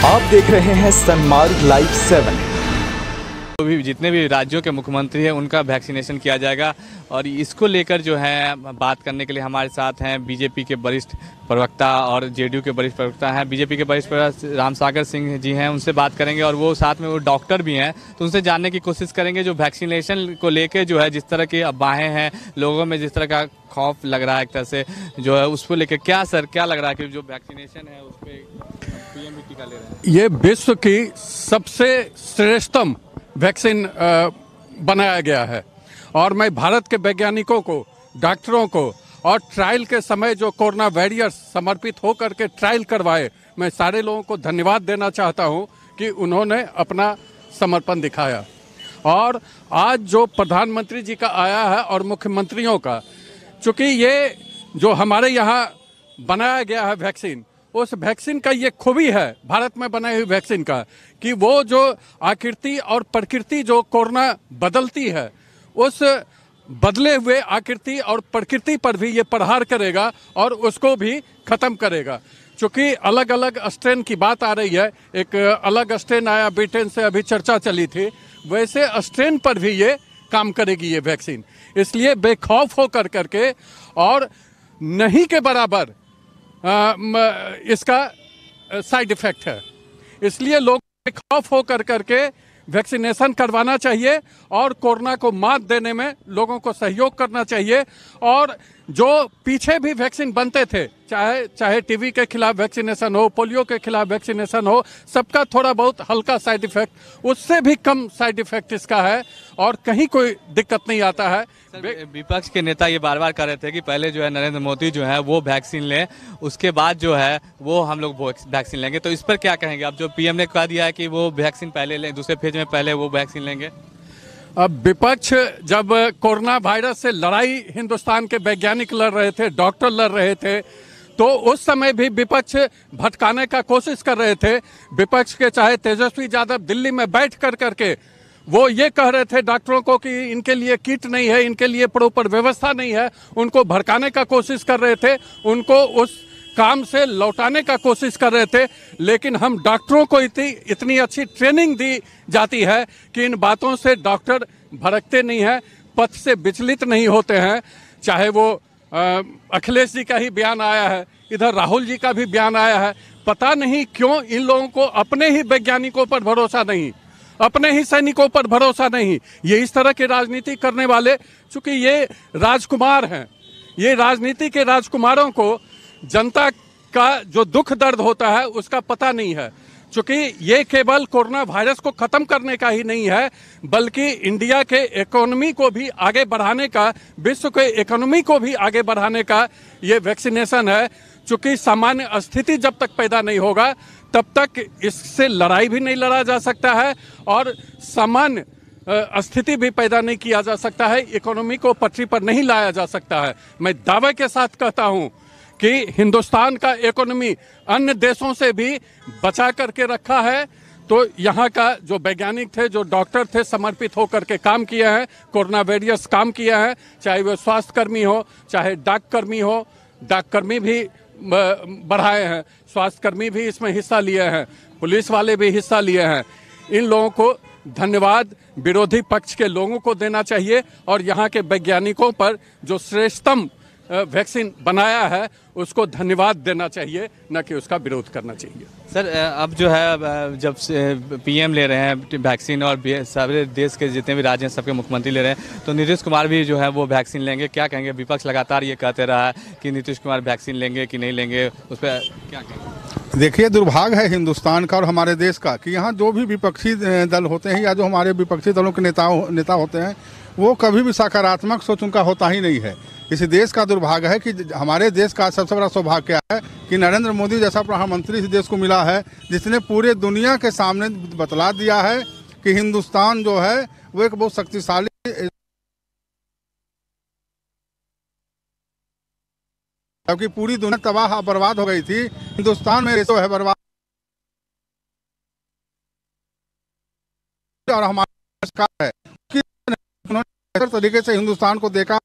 आप देख रहे हैं सनमार्ग लाइव 7। तो भी जितने भी राज्यों के मुख्यमंत्री हैं उनका वैक्सीनेशन किया जाएगा और इसको लेकर जो है बात करने के लिए हमारे साथ हैं बीजेपी के वरिष्ठ प्रवक्ता और जेडीयू के वरिष्ठ प्रवक्ता हैं। बीजेपी के वरिष्ठ प्रवक्ता रामसागर सिंह जी हैं, उनसे बात करेंगे और वो साथ में वो डॉक्टर भी हैं, तो उनसे जानने की कोशिश करेंगे जो वैक्सीनेशन को लेकर जो है जिस तरह की अफवाहें हैं, लोगों में जिस तरह का खौफ लग रहा है एक तरह से जो है उसको लेकर क्या लग रहा है कि जो वैक्सीनेशन है उस पर पीएम भी टीका ले रहे हैं। ये विश्व की सबसे श्रेष्ठतम वैक्सीन बनाया गया है और मैं भारत के वैज्ञानिकों को, डॉक्टरों को और ट्रायल के समय जो कोरोना वॉरियर्स समर्पित होकर के ट्रायल करवाए, मैं सारे लोगों को धन्यवाद देना चाहता हूं कि उन्होंने अपना समर्पण दिखाया। और आज जो प्रधानमंत्री जी का आया है और मुख्यमंत्रियों का, चूँकि ये जो हमारे यहाँ बनाया गया है वैक्सीन, उस वैक्सीन का ये खूबी है भारत में बनाई हुई वैक्सीन का कि वो जो आकृति और प्रकृति जो कोरोना बदलती है, उस बदले हुए आकृति और प्रकृति पर भी ये प्रहार करेगा और उसको भी खत्म करेगा। चूँकि अलग अलग स्ट्रेन की बात आ रही है, एक अलग स्ट्रेन आया ब्रिटेन से, अभी चर्चा चली थी, वैसे स्ट्रेन पर भी ये काम करेगी ये वैक्सीन। इसलिए बेखौफ होकर करके और नहीं के बराबर इसका साइड इफेक्ट है, इसलिए लोग खौफ होकर करके वैक्सीनेशन करवाना चाहिए और कोरोना को मात देने में लोगों को सहयोग करना चाहिए। और जो पीछे भी वैक्सीन बनते थे, चाहे टीबी के खिलाफ वैक्सीनेशन हो, पोलियो के खिलाफ वैक्सीनेशन हो, सबका थोड़ा बहुत हल्का साइड इफेक्ट, उससे भी कम साइड इफेक्ट इसका है और कहीं कोई दिक्कत नहीं आता है। विपक्ष के नेता ये बार बार कह रहे थे कि पहले जो है नरेंद्र मोदी जो है वो वैक्सीन लें, उसके बाद जो है वो हम लोग वैक्सीन लेंगे, तो इस पर क्या कहेंगे? अब जो पीएम ने कह दिया है कि वो वैक्सीन पहले लें, दूसरे फेज में पहले वो वैक्सीन लेंगे। अब विपक्ष जब कोरोना वायरस से लड़ाई हिंदुस्तान के वैज्ञानिक लड़ रहे थे, डॉक्टर लड़ रहे थे, तो उस समय भी विपक्ष भटकाने का कोशिश कर रहे थे। विपक्ष के चाहे तेजस्वी यादव दिल्ली में बैठ कर करके वो ये कह रहे थे डॉक्टरों को कि इनके लिए किट नहीं है, इनके लिए प्रॉपर व्यवस्था नहीं है, उनको भड़काने का कोशिश कर रहे थे, उनको उस काम से लौटाने का कोशिश कर रहे थे। लेकिन हम डॉक्टरों को इतनी अच्छी ट्रेनिंग दी जाती है कि इन बातों से डॉक्टर भड़कते नहीं हैं, पथ से विचलित नहीं होते हैं। चाहे वो अखिलेश जी का ही बयान आया है, इधर राहुल जी का भी बयान आया है, पता नहीं क्यों इन लोगों को अपने ही वैज्ञानिकों पर भरोसा नहीं, अपने ही सैनिकों पर भरोसा नहीं। ये इस तरह की राजनीति करने वाले, चूंकि ये राजकुमार हैं, ये राजनीति के राजकुमारों को जनता का जो दुख दर्द होता है उसका पता नहीं है। चूंकि ये केवल कोरोना वायरस को खत्म करने का ही नहीं है, बल्कि इंडिया के इकोनॉमी को भी आगे बढ़ाने का, विश्व के इकोनॉमी को भी आगे बढ़ाने का ये वैक्सीनेशन है। चूंकि सामान्य स्थिति जब तक पैदा नहीं होगा तब तक इससे लड़ाई भी नहीं लड़ा जा सकता है और सामान्य स्थिति भी पैदा नहीं किया जा सकता है, इकोनॉमी को पटरी पर नहीं लाया जा सकता है। मैं दावे के साथ कहता हूं कि हिंदुस्तान का इकोनॉमी अन्य देशों से भी बचा करके रखा है। तो यहाँ का जो वैज्ञानिक थे, जो डॉक्टर थे, समर्पित होकर के काम किए हैं, कोरोना वॉरियर्स काम किए हैं, चाहे वो स्वास्थ्य कर्मी हो, चाहे डाककर्मी हो, डाककर्मी भी बढ़ाए हैं, स्वास्थ्य कर्मी भी इसमें हिस्सा लिए हैं, पुलिस वाले भी हिस्सा लिए हैं। इन लोगों को धन्यवाद विरोधी पक्ष के लोगों को देना चाहिए और यहाँ के वैज्ञानिकों पर जो श्रेष्ठतम वैक्सीन बनाया है उसको धन्यवाद देना चाहिए, न कि उसका विरोध करना चाहिए। सर, अब जो है जब से पीएम ले रहे हैं वैक्सीन और सारे देश के जितने भी राज्य हैं सबके मुख्यमंत्री ले रहे हैं, तो नीतीश कुमार भी जो है वो वैक्सीन लेंगे, क्या कहेंगे? विपक्ष लगातार ये कहते रहा है कि नीतीश कुमार वैक्सीन लेंगे कि नहीं लेंगे, उस पर क्या कहेंगे? देखिए, दुर्भाग्य है हिंदुस्तान का और हमारे देश का कि यहाँ जो भी विपक्षी दल होते हैं या जो हमारे विपक्षी दलों के नेता होते हैं, वो कभी भी सकारात्मक सोच उनका होता ही नहीं है। इस देश का दुर्भाग्य है कि हमारे देश का सबसे बड़ा सौभाग्य क्या है कि नरेंद्र मोदी जैसा प्रधानमंत्री इस देश को मिला है, जिसने पूरे दुनिया के सामने बतला दिया है कि हिंदुस्तान जो है वो एक बहुत शक्तिशाली, क्योंकि पूरी दुनिया तबाह बर्बाद हो गई थी, हिंदुस्तान में जो है बर्बाद। और हमारा सरकार है कि उन्होंने तरीके से हिंदुस्तान को देखा,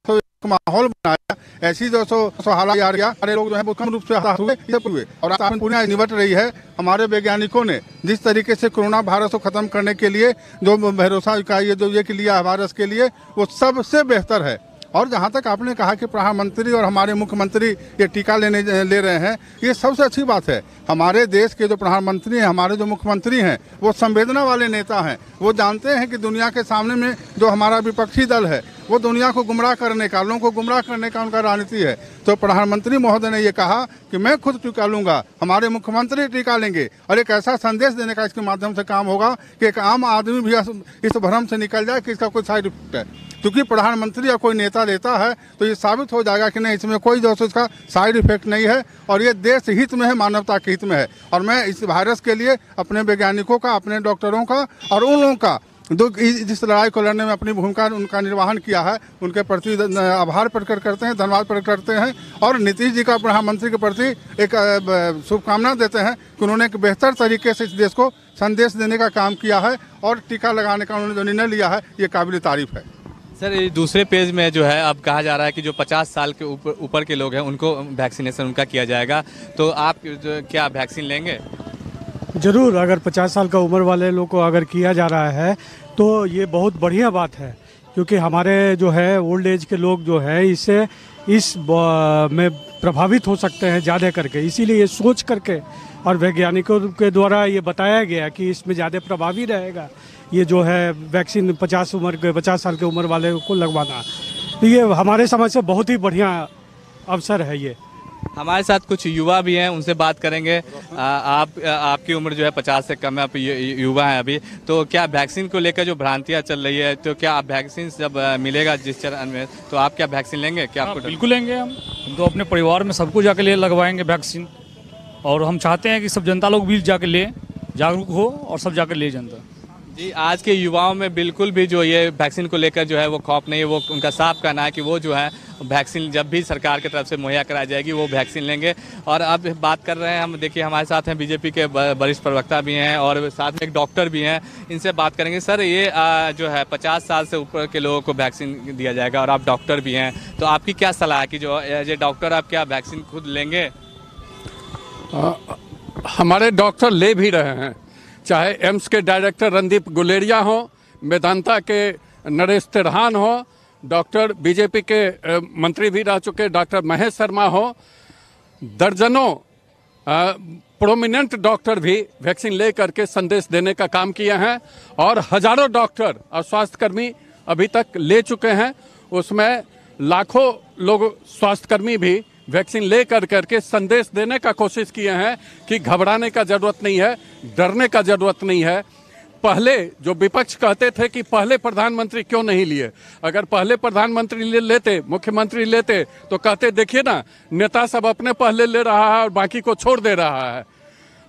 तो एक माहौल बनाया, ऐसी जो सो हालात आ रहा सारे लोग जो है वो कम रूप से हताश हुए और आज पूरी निपट रही है। हमारे वैज्ञानिकों ने जिस तरीके से कोरोना वायरस को खत्म करने के लिए जो भरोसा का ये लिया है वायरस के लिए, वो सबसे बेहतर है। और जहाँ तक आपने कहा कि प्रधानमंत्री और हमारे मुख्यमंत्री ये टीका ले रहे हैं, ये सबसे अच्छी बात है। हमारे देश के जो प्रधानमंत्री हैं, हमारे जो मुख्यमंत्री हैं, वो संवेदना वाले नेता हैं। वो जानते हैं कि दुनिया के सामने में जो हमारा विपक्षी दल है वो दुनिया को गुमराह करने का, लोगों को गुमराह करने का उनका राजनीति है। तो प्रधानमंत्री महोदय ने ये कहा कि मैं खुद टीका लूंगा, हमारे मुख्यमंत्री टीका लेंगे और एक ऐसा संदेश देने का इसके माध्यम से काम होगा कि एक आम आदमी भी इस भ्रम से निकल जाए कि इसका कोई साइड इफेक्ट है। क्योंकि प्रधानमंत्री या कोई नेता लेता है तो ये साबित हो जाएगा कि नहीं, इसमें कोई जो इसका साइड इफेक्ट नहीं है और ये देश हित में है, मानवता के हित में है। और मैं इस वायरस के लिए अपने वैज्ञानिकों का, अपने डॉक्टरों का और उन लोगों का जो जिस लड़ाई को लड़ने में अपनी भूमिका उनका निर्वहन किया है, उनके प्रति आभार प्रकट करते हैं, धन्यवाद प्रकट करते हैं। और नीतीश जी का प्रधानमंत्री के प्रति एक शुभकामना देते हैं कि उन्होंने एक बेहतर तरीके से इस देश को संदेश देने का काम किया है और टीका लगाने का उन्होंने जो निर्णय लिया है, ये काबिल तारीफ है। सर, दूसरे पेज में जो है अब कहा जा रहा है कि जो 50 साल के ऊपर के लोग हैं उनको वैक्सीनेशन उनका किया जाएगा, तो आप क्या वैक्सीन लेंगे? ज़रूर, अगर 50 साल का उम्र वाले लोग को अगर किया जा रहा है तो ये बहुत बढ़िया बात है, क्योंकि हमारे जो है ओल्ड एज के लोग जो है इससे में प्रभावित हो सकते हैं ज़्यादा करके। इसीलिए ये सोच करके और वैज्ञानिकों के द्वारा ये बताया गया कि इसमें ज़्यादा प्रभावी रहेगा ये जो है वैक्सीन 50 साल की उम्र वाले को लगवाना। तो ये हमारे समझ से बहुत ही बढ़िया अवसर है। ये हमारे साथ कुछ युवा भी हैं, उनसे बात करेंगे। आपकी उम्र जो है 50 से कम है, आप युवा हैं अभी, तो क्या वैक्सीन को लेकर जो भ्रांतियां चल रही है, तो क्या आप वैक्सीन जब मिलेगा जिस चरण में, तो आप क्या वैक्सीन लेंगे? क्या आपको? बिल्कुल लेंगे। हम तो अपने परिवार में सबको जाके ले लगवाएंगे वैक्सीन, और हम चाहते हैं कि सब जनता लोग भी जाके ले, जागरूक हो और सब जाकर ले जनता। जी, आज के युवाओं में बिल्कुल भी जो ये वैक्सीन को लेकर जो है वो खौफ नहीं है। वो उनका साफ कहना है कि वो जो है वैक्सीन जब भी सरकार की तरफ से मुहैया कराई जाएगी वो वैक्सीन लेंगे। और अब बात कर रहे हैं हम, देखिए हमारे साथ हैं बीजेपी के वरिष्ठ प्रवक्ता भी हैं और साथ में एक डॉक्टर भी हैं, इनसे बात करेंगे। सर, ये जो है 50 साल से ऊपर के लोगों को वैक्सीन दिया जाएगा और आप डॉक्टर भी हैं, तो आपकी क्या सलाह है कि जो एज ए डॉक्टर आप क्या वैक्सीन खुद लेंगे? हमारे डॉक्टर ले भी रहे हैं, चाहे एम्स के डायरेक्टर रणदीप गुलेरिया हो, मेदांता के नरेश तिरहान हो, डॉक्टर बीजेपी के मंत्री भी रह चुके डॉक्टर महेश शर्मा हो, दर्जनों प्रोमिनेंट डॉक्टर भी वैक्सीन ले करके संदेश देने का काम किए हैं और हजारों डॉक्टर और स्वास्थ्यकर्मी अभी तक ले चुके हैं। उसमें लाखों लोग स्वास्थ्यकर्मी भी वैक्सीन ले करके संदेश देने का कोशिश किए हैं कि घबराने का जरूरत नहीं है, डरने का जरूरत नहीं है। पहले जो विपक्ष कहते थे कि पहले प्रधानमंत्री क्यों नहीं लिए, अगर पहले प्रधानमंत्री लेते, मुख्यमंत्री लेते, तो कहते देखिए ना, नेता सब अपने पहले ले रहा है और बाकी को छोड़ दे रहा है।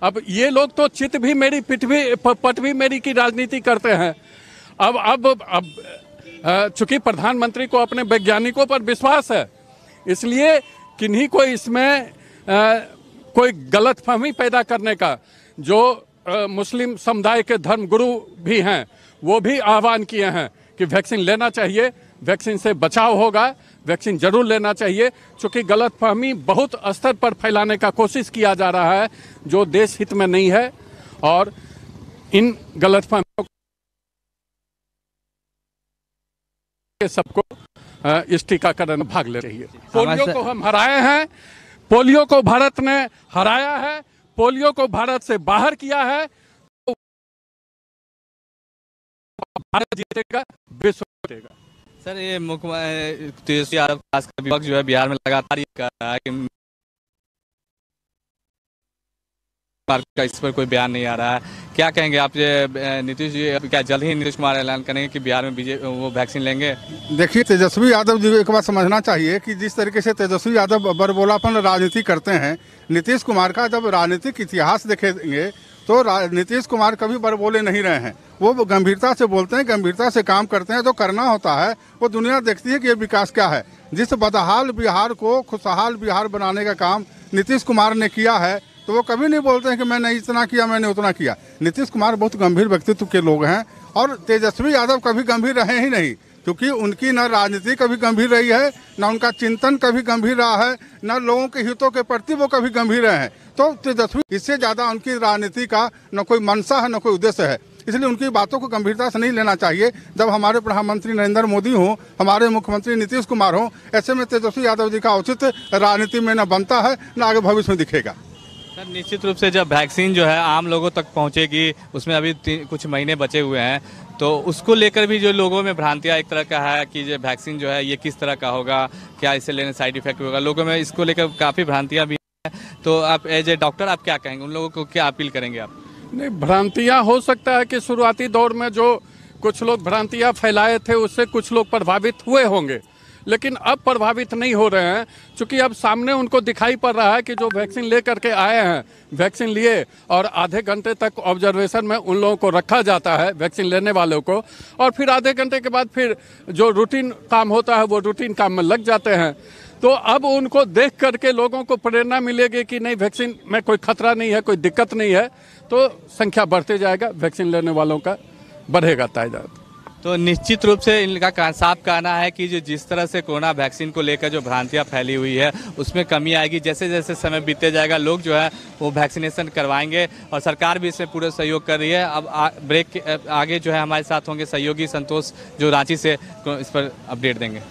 अब ये लोग तो चित भी मेरी पट भी मेरी की राजनीति करते हैं। अब चूंकि प्रधानमंत्री को अपने वैज्ञानिकों पर विश्वास है, इसलिए किन्हीं को इसमें कोई गलतफहमी पैदा करने का, जो मुस्लिम समुदाय के धर्मगुरु भी हैं वो भी आह्वान किए हैं कि वैक्सीन लेना चाहिए, वैक्सीन से बचाव होगा, वैक्सीन जरूर लेना चाहिए। चूँकि गलतफहमी बहुत स्तर पर फैलाने का कोशिश किया जा रहा है जो देश हित में नहीं है, और इन गलतफहमियों के सबको इस टीकाकरण में भाग ले रही है। पोलियो को हम हराए हैं, पोलियो को भारत ने हराया है, पोलियो को भारत से बाहर किया है, तो भारत जीतेगा, विश्व जीतेगा। सर, ये मुख्यमंत्री तेजस्वी यादव खासकर विपक्ष जो है बिहार में लगातार ये कह रहा है कि का इस पर कोई बयान नहीं आ रहा है, क्या कहेंगे आप? नीतीश जी क्या जल्द ही नीतीश कुमार ऐलान करेंगे कि बिहार में वो वैक्सीन लेंगे? देखिए, तेजस्वी यादव जी को एक बात समझना चाहिए कि जिस तरीके से तेजस्वी यादव बरबोलापन राजनीति करते हैं, नीतीश कुमार का जब राजनीतिक इतिहास देखेंगे तो नीतीश कुमार कभी बरबोले नहीं रहे हैं। वो गंभीरता से बोलते हैं, गंभीरता से काम करते हैं। जो करना होता है वो दुनिया देखती है कि ये विकास क्या है। जिस बदहाल बिहार को खुशहाल बिहार बनाने का काम नीतीश कुमार ने किया है, तो वो कभी नहीं बोलते हैं कि मैंने इतना किया, मैंने उतना किया। नीतीश कुमार बहुत गंभीर व्यक्तित्व के लोग हैं और तेजस्वी यादव कभी गंभीर रहे ही नहीं। क्योंकि उनकी न राजनीति कभी गंभीर रही है, न उनका चिंतन कभी गंभीर रहा है, न लोगों के हितों के प्रति वो कभी गंभीर रहे हैं। तो तेजस्वी, इससे ज़्यादा उनकी राजनीति का न कोई मंशा है, न कोई उद्देश्य है। इसलिए उनकी बातों को गंभीरता से नहीं लेना चाहिए। जब हमारे प्रधानमंत्री नरेंद्र मोदी हों, हमारे मुख्यमंत्री नीतीश कुमार हों, ऐसे में तेजस्वी यादव जी का औचित्य राजनीति में न बनता है, न आगे भविष्य में दिखेगा। सर, निश्चित रूप से जब वैक्सीन जो है आम लोगों तक पहुंचेगी, उसमें अभी कुछ महीने बचे हुए हैं, तो उसको लेकर भी जो लोगों में भ्रांतियां एक तरह का है कि ये वैक्सीन जो है ये किस तरह का होगा, क्या इसे लेने साइड इफेक्ट होगा, लोगों में इसको लेकर काफ़ी भ्रांतियां भी हैं। तो आप एज ए डॉक्टर आप क्या कहेंगे, उन लोगों को क्या अपील करेंगे आप? नहीं, भ्रांतियां हो सकता है कि शुरुआती दौर में जो कुछ लोग भ्रांतियां फैलाए थे उससे कुछ लोग प्रभावित हुए होंगे, लेकिन अब प्रभावित नहीं हो रहे हैं, क्योंकि अब सामने उनको दिखाई पड़ रहा है कि जो वैक्सीन ले करके आए हैं, वैक्सीन लिए और आधे घंटे तक ऑब्जर्वेशन में उन लोगों को रखा जाता है, वैक्सीन लेने वालों को, और फिर आधे घंटे के बाद फिर जो रूटीन काम होता है वो रूटीन काम में लग जाते हैं। तो अब उनको देख करके लोगों को प्रेरणा मिलेगी कि नहीं, वैक्सीन में कोई खतरा नहीं है, कोई दिक्कत नहीं है, तो संख्या बढ़ते जाएगा, वैक्सीन लेने वालों का बढ़ेगा तादाद। तो निश्चित रूप से इनका साफ कहना है कि जो जिस तरह से कोरोना वैक्सीन को लेकर जो भ्रांतियां फैली हुई है उसमें कमी आएगी। जैसे जैसे समय बीतते जाएगा लोग जो है वो वैक्सीनेशन करवाएंगे और सरकार भी इसमें पूरा सहयोग कर रही है। अब ब्रेक के आगे जो है हमारे साथ होंगे सहयोगी संतोष, जो रांची से इस पर अपडेट देंगे।